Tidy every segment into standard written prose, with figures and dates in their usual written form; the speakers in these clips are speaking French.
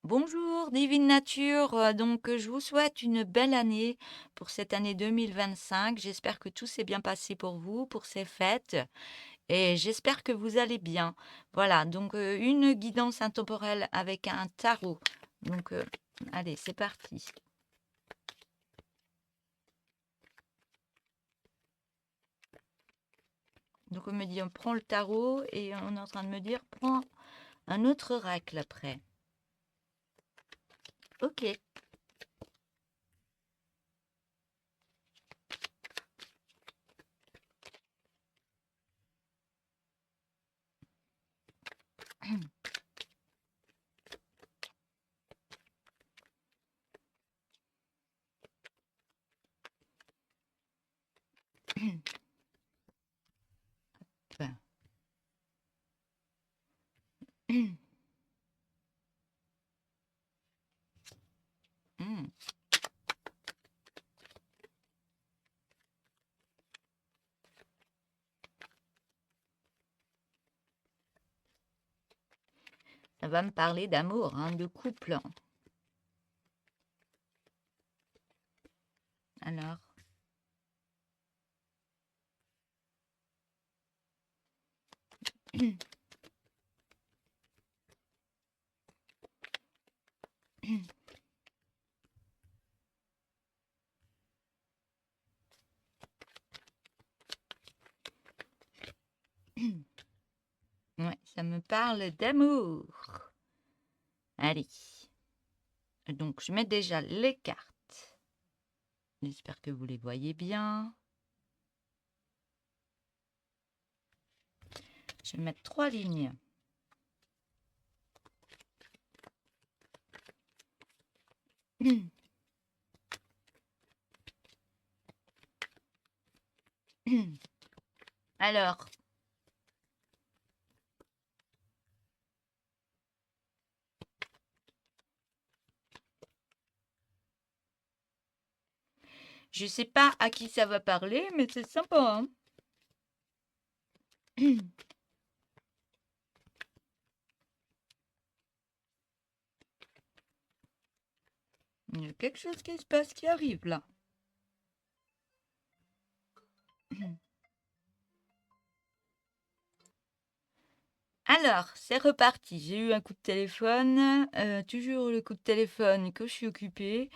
Bonjour Divine Nature, je vous souhaite une belle année pour cette année 2025. J'espère que tout s'est bien passé pour vous, pour ces fêtes et j'espère que vous allez bien. Voilà, une guidance intemporelle avec un tarot. Donc heu, allez, c'est parti. Donc on me dit: «On prend le tarot» et on est en train de me dire: «Prends un autre oracle après». OK. Enfin, mmh, ça va me parler d'amour, hein, de couple. Alors? Ouais, ça me parle d'amour. Allez, donc je mets déjà les cartes. J'espère que vous les voyez bien. Je vais mettre 3 lignes. Alors, je sais pas à qui ça va parler, mais c'est sympa, hein. Il y a quelque chose qui se passe, qui arrive là. Alors, c'est reparti. J'ai eu un coup de téléphone, toujours le coup de téléphone que je suis occupée,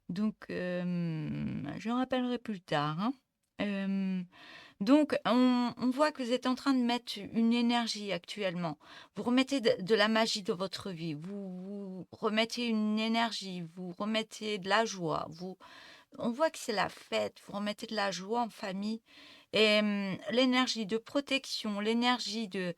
j'en rappellerai plus tard, hein. Hem, on voit que vous êtes en train de mettre une énergie actuellement. Vous remettez de la magie dans votre vie, vous remettez une énergie, vous remettez de la joie, on voit que c'est la fête, vous remettez de la joie en famille l'énergie de protection, l'énergie de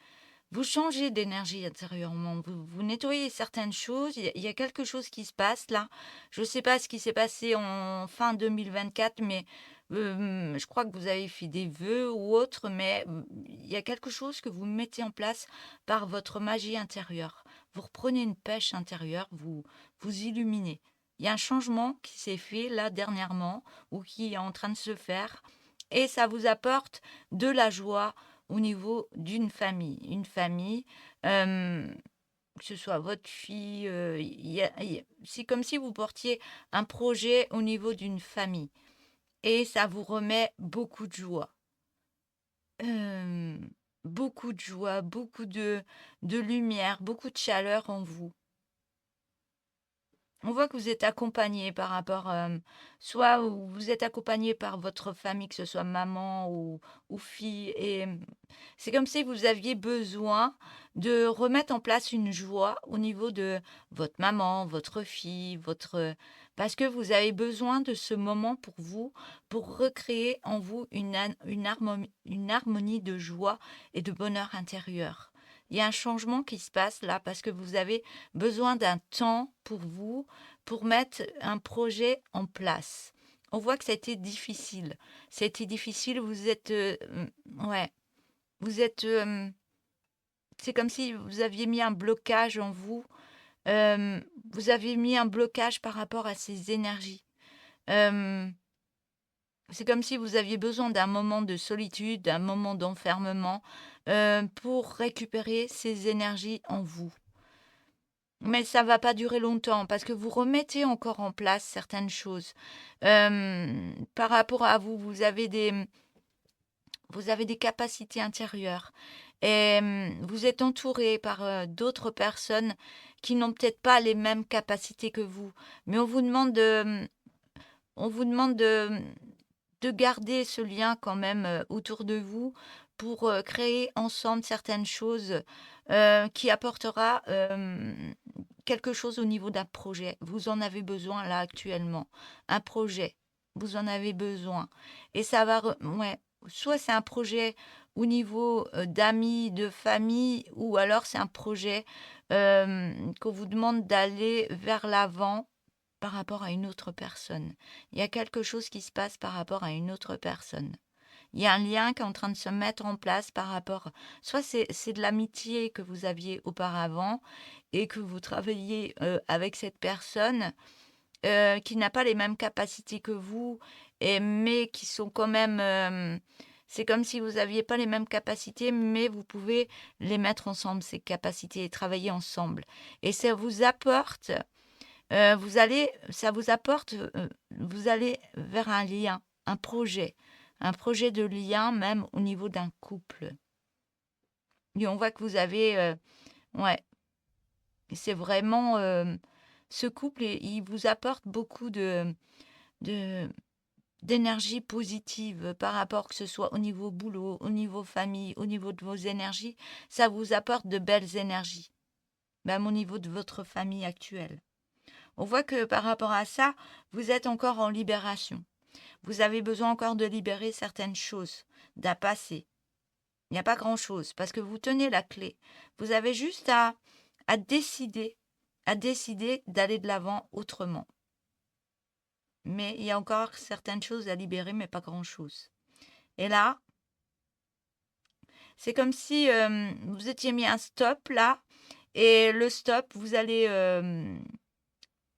vous changez d'énergie intérieurement, vous nettoyez certaines choses, il y a quelque chose qui se passe là. Je ne sais pas ce qui s'est passé en fin 2024, mais je crois que vous avez fait des vœux ou autre, mais il y a quelque chose que vous mettez en place par votre magie intérieure. Vous reprenez une pêche intérieure, vous illuminez. Il y a un changement qui s'est fait là dernièrement ou qui est en train de se faire et ça vous apporte de la joie au niveau d'une famille. Une famille, hem, que ce soit votre fille, c'est comme si vous portiez un projet au niveau d'une famille et ça vous remet beaucoup de joie. Hem, Beaucoup de joie, beaucoup de lumière, beaucoup de chaleur en vous. On voit que vous êtes accompagné par rapport, soit vous êtes accompagné par votre famille, que ce soit maman ou fille c'est comme si vous aviez besoin de remettre en place une joie au niveau de votre maman, votre fille, parce que vous avez besoin de ce moment pour vous, pour recréer en vous une harmonie de joie et de bonheur intérieur. Il y a un changement qui se passe là parce que vous avez besoin d'un temps pour vous, pour mettre un projet en place. On voit que ça a été difficile. Ça a été difficile, ouais, vous êtes, c'est comme si vous aviez mis un blocage en vous, vous avez mis un blocage par rapport à ces énergies. Hem, c'est comme si vous aviez besoin d'un moment de solitude, d'un moment d'enfermement, pour récupérer ces énergies en vous. Mais ça va pas durer longtemps parce que vous remettez encore en place certaines choses. Par rapport à vous, vous avez des capacités intérieures et vous êtes entouré par, d'autres personnes qui n'ont peut-être pas les mêmes capacités que vous. Mais on vous demande de garder ce lien quand même, autour de vous pour, créer ensemble certaines choses, qui apportera, quelque chose au niveau d'un projet. Vous en avez besoin là actuellement. Un projet, vous en avez besoin et ça va ouais, soit c'est un projet au niveau, d'amis, de famille ou alors c'est un projet, qu'on vous demande d'aller vers l'avant par rapport à une autre personne. Il y a quelque chose qui se passe par rapport à une autre personne. Il y a un lien qui est en train de se mettre en place par rapport, soit c'est de l'amitié que vous aviez auparavant et que vous travaillez avec cette personne qui n'a pas les mêmes capacités que vous, mais qui sont quand même... c'est comme si vous n'aviez pas les mêmes capacités, mais vous pouvez les mettre ensemble, ces capacités, et travailler ensemble. Et ça vous apporte ça vous apporte, vous allez vers un projet de lien même au niveau d'un couple. Et on voit que vous avez, ouais, c'est vraiment, ce couple, il vous apporte beaucoup de d'énergie positive par rapport que ce soit au niveau boulot, au niveau famille, au niveau de vos énergies, ça vous apporte de belles énergies, même au niveau de votre famille actuelle. On voit que par rapport à ça, vous êtes encore en libération. Vous avez besoin encore de libérer certaines choses, d'un passé. Il n'y a pas grand-chose parce que vous tenez la clé. Vous avez juste à décider, à décider d'aller de l'avant autrement. Mais il y a encore certaines choses à libérer, mais pas grand-chose. Et là, c'est comme si vous étiez mis un stop là, et le stop, vous allez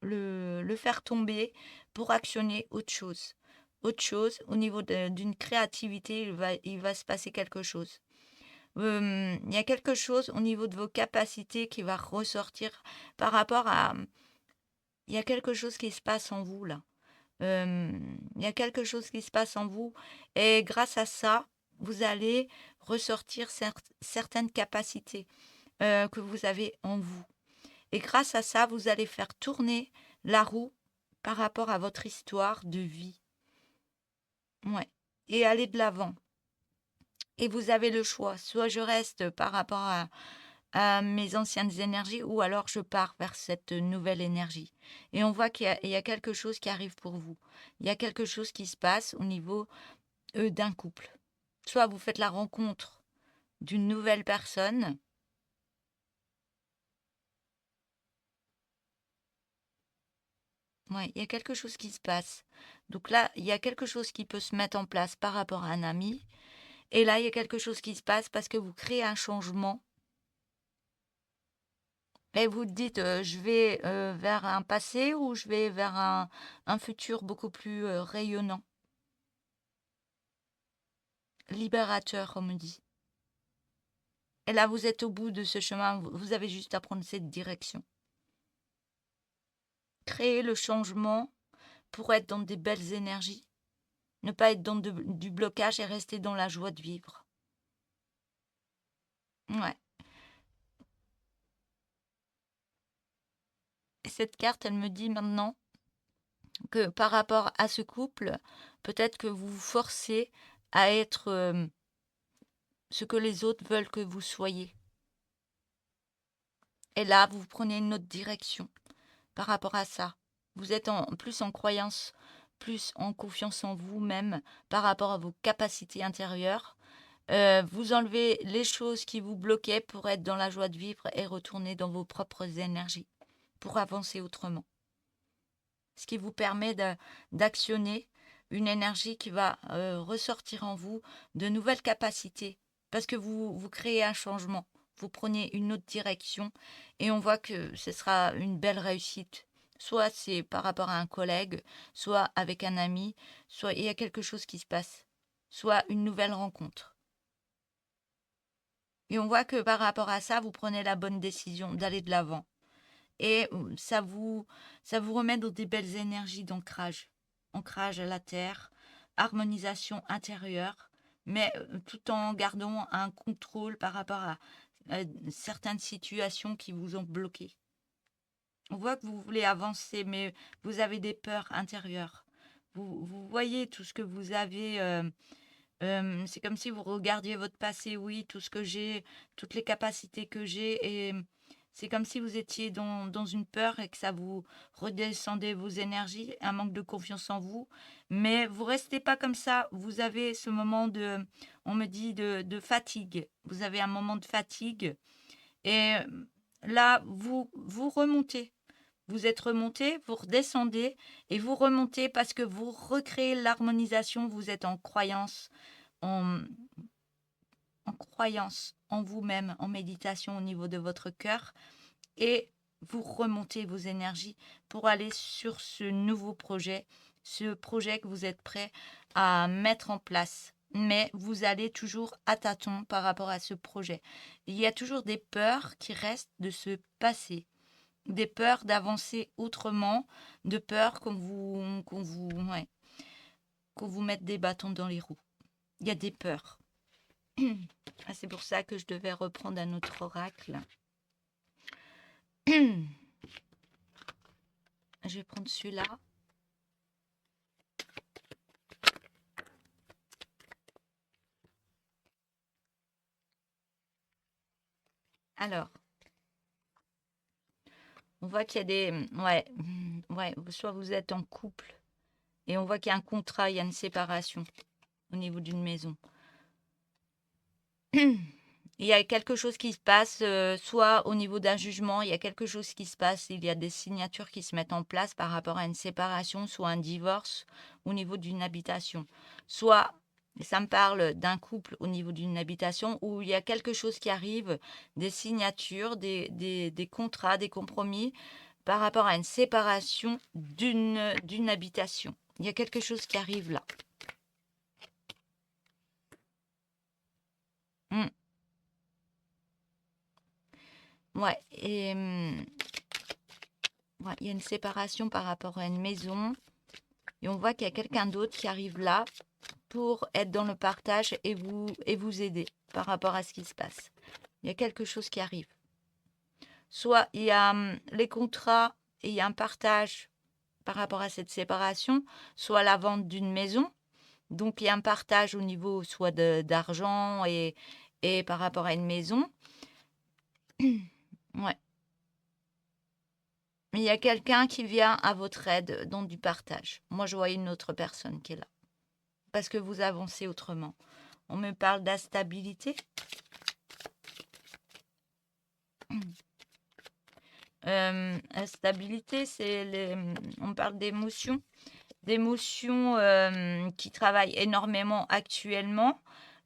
le faire tomber pour actionner autre chose. Autre chose, au niveau d'une créativité, il va se passer quelque chose. Il y a quelque chose au niveau de vos capacités qui va ressortir par rapport à... Il y a quelque chose qui se passe en vous là. Il y a quelque chose qui se passe en vous et grâce à ça, vous allez ressortir certaines capacités que vous avez en vous. Et grâce à ça, vous allez faire tourner la roue par rapport à votre histoire de vie. Ouais. Et aller de l'avant. Et vous avez le choix. Soit je reste par rapport à mes anciennes énergies, ou alors je pars vers cette nouvelle énergie. Et on voit il y a quelque chose qui arrive pour vous. Il y a quelque chose qui se passe au niveau d'un couple. Soit vous faites la rencontre d'une nouvelle personne. Ouais, il y a quelque chose qui se passe. Donc là, il y a quelque chose qui peut se mettre en place par rapport à un ami. Et là, il y a quelque chose qui se passe parce que vous créez un changement. Et vous dites, je vais vers un passé ou je vais vers un futur beaucoup plus rayonnant, libérateur, on me dit. Et là, vous êtes au bout de ce chemin, vous avez juste à prendre cette direction. Créer le changement pour être dans des belles énergies. Ne pas être dans du blocage et rester dans la joie de vivre. Ouais. Et cette carte, elle me dit maintenant que par rapport à ce couple, peut-être que vous vous forcez à être ce que les autres veulent que vous soyez. Et là, vous prenez une autre direction par rapport à ça. Vous êtes plus en croyance, plus en confiance en vous-même par rapport à vos capacités intérieures. Vous enlevez les choses qui vous bloquaient pour être dans la joie de vivre et retourner dans vos propres énergies pour avancer autrement. Ce qui vous permet d'actionner une énergie qui va ressortir en vous de nouvelles capacités parce que vous créez un changement, vous prenez une autre direction et on voit que ce sera une belle réussite. Soit c'est par rapport à un collègue, soit avec un ami, soit il y a quelque chose qui se passe, soit une nouvelle rencontre. Et on voit que par rapport à ça, vous prenez la bonne décision d'aller de l'avant. et ça vous remet dans des belles énergies d'ancrage. Ancrage à la terre, harmonisation intérieure, mais tout en gardant un contrôle par rapport à certaines situations qui vous ont bloqué. On voit que vous voulez avancer, mais vous avez des peurs intérieures. Vous voyez tout ce que vous avez. C'est comme si vous regardiez votre passé, oui, tout ce que j'ai, toutes les capacités que j'ai, et c'est comme si vous étiez dans une peur et que ça vous redescendait vos énergies, un manque de confiance en vous. Mais vous restez pas comme ça. Vous avez ce moment on me dit, de fatigue. Vous avez un moment de fatigue. Et là, vous remontez. Vous êtes remonté, vous redescendez et vous remontez parce que vous recréez l'harmonisation. Vous êtes en croyance, en, en croyance en vous-même, en méditation au niveau de votre cœur, et vous remontez vos énergies pour aller sur ce nouveau projet, ce projet que vous êtes prêt à mettre en place. Mais vous allez toujours à tâtons par rapport à ce projet. Il y a toujours des peurs qui restent de ce passé, des peurs d'avancer autrement, de peur qu'on vous mette des bâtons dans les roues. Il y a des peurs. Ah, c'est pour ça que je devais reprendre un autre oracle. Je vais prendre celui-là. Alors, on voit qu'il y a des... Ouais, soit vous êtes en couple et on voit qu'il y a un contrat, il y a une séparation au niveau d'une maison. Il y a quelque chose qui se passe, soit au niveau d'un jugement, il y a quelque chose qui se passe, il y a des signatures qui se mettent en place par rapport à une séparation, soit un divorce au niveau d'une habitation. Soit, ça me parle d'un couple au niveau d'une habitation où il y a quelque chose qui arrive, des signatures, des contrats, des compromis par rapport à une séparation d'une habitation. Il y a quelque chose qui arrive là. Mm. Ouais, et ouais, il y a une séparation par rapport à une maison. Et on voit qu'il y a quelqu'un d'autre qui arrive là pour être dans le partage et vous aider par rapport à ce qui se passe. Il y a quelque chose qui arrive. Soit il y a les contrats et il y a un partage par rapport à cette séparation, soit la vente d'une maison. Donc il y a un partage au niveau soit d'argent et par rapport à une maison. Ouais. Mais il y a quelqu'un qui vient à votre aide dans du partage. Moi, je vois une autre personne qui est là. Parce que vous avancez autrement. On me parle d'instabilité. Instabilité, on parle d'émotions. D'émotions qui travaillent énormément actuellement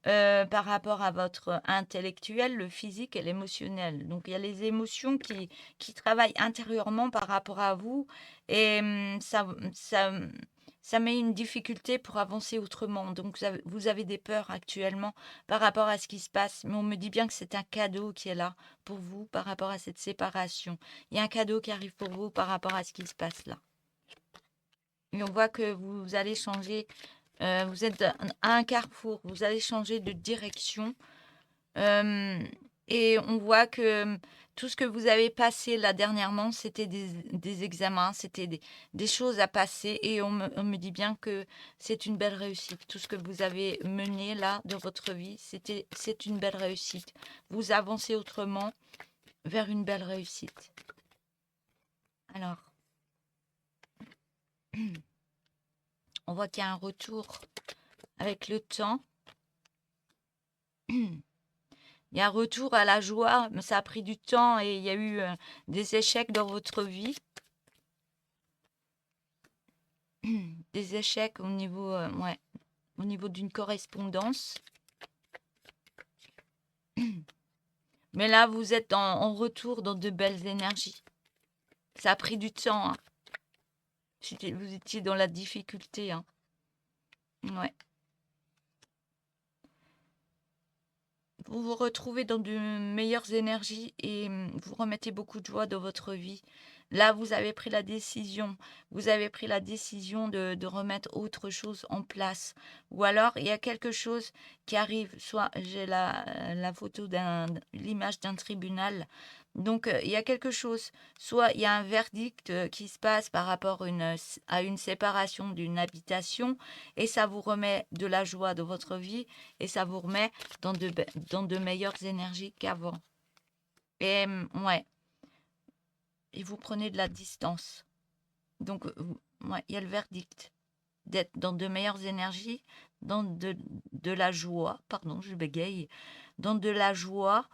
par rapport à votre intellectuel, le physique et l'émotionnel. Donc, il y a les émotions qui travaillent intérieurement par rapport à vous et ça met une difficulté pour avancer autrement. Donc, vous avez des peurs actuellement par rapport à ce qui se passe. Mais on me dit bien que c'est un cadeau qui est là pour vous par rapport à cette séparation. Il y a un cadeau qui arrive pour vous par rapport à ce qui se passe là. Et on voit que vous allez changer, vous êtes à un carrefour, vous allez changer de direction. Et on voit que tout ce que vous avez passé là dernièrement, c'était des examens, c'était des choses à passer. Et on me dit bien que c'est une belle réussite. Tout ce que vous avez mené là dans votre vie, c'est une belle réussite. Vous avancez autrement vers une belle réussite. Alors, on voit qu'il y a un retour avec le temps. Il y a un retour à la joie, mais ça a pris du temps et il y a eu des échecs dans votre vie. Des échecs au niveau d'une correspondance. Mais là, vous êtes en retour dans de belles énergies. Ça a pris du temps. Hein. Vous étiez dans la difficulté. Hein. Ouais. vous vous retrouvez dans de meilleures énergies et vous remettez beaucoup de joie dans votre vie. Là, vous avez pris la décision de remettre autre chose en place. Ou alors, il y a quelque chose qui arrive. Soit j'ai la photo l'image d'un tribunal. Donc, il y a quelque chose. Soit il y a un verdict qui se passe par rapport à une séparation d'une habitation et ça vous remet de la joie dans votre vie et ça vous remet dans de meilleures énergies qu'avant. Et ouais, et vous prenez de la distance. Donc, ouais, il y a le verdict d'être dans de meilleures énergies, dans de la joie, pardon, je bégaye, dans de la joie.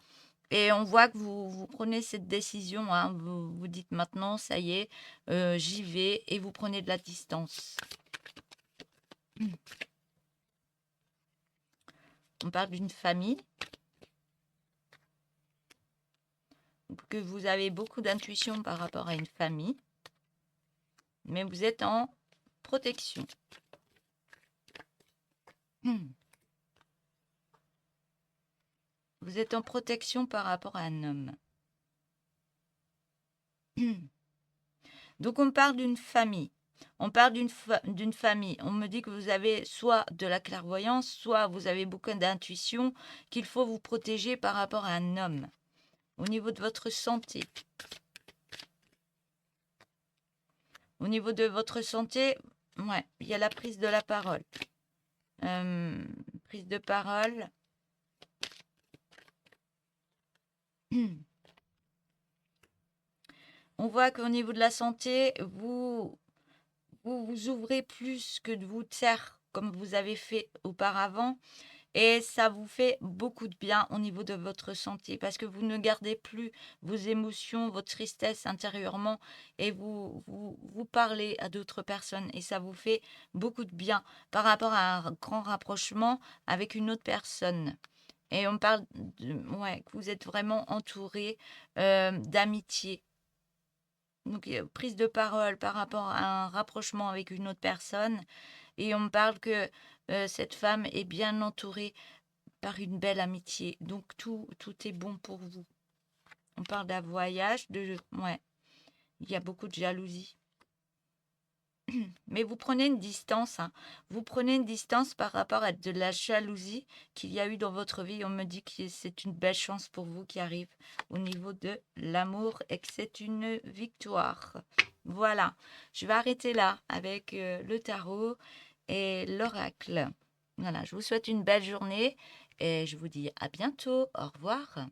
Et on voit que vous prenez cette décision, hein, vous dites maintenant, ça y est, j'y vais, et vous prenez de la distance. On parle d'une famille, que vous avez beaucoup d'intuition par rapport à une famille, mais vous êtes en protection. Vous êtes en protection par rapport à un homme. Donc on parle d'une famille. On parle d'une famille. On me dit que vous avez soit de la clairvoyance, soit vous avez beaucoup d'intuition, qu'il faut vous protéger par rapport à un homme. Au niveau de votre santé. Au niveau de votre santé, ouais, il y a la prise de la parole. Prise de parole. On voit qu'au niveau de la santé, vous vous ouvrez plus que de vous taire comme vous avez fait auparavant. Et ça vous fait beaucoup de bien au niveau de votre santé parce que vous ne gardez plus vos émotions, votre tristesse intérieurement et vous parlez à d'autres personnes et ça vous fait beaucoup de bien par rapport à un grand rapprochement avec une autre personne. Et on parle ouais, que vous êtes vraiment entouré d'amitié. Donc, prise de parole par rapport à un rapprochement avec une autre personne. Et on me parle que cette femme est bien entourée par une belle amitié. Donc, tout est bon pour vous. On parle d'un voyage, ouais, il y a beaucoup de jalousie. Mais vous prenez une distance, hein. Vous prenez une distance par rapport à de la jalousie qu'il y a eu dans votre vie. On me dit que c'est une belle chance pour vous qui arrive au niveau de l'amour et que c'est une victoire. Voilà, je vais arrêter là avec le tarot et l'oracle. Voilà, je vous souhaite une belle journée et je vous dis à bientôt. Au revoir.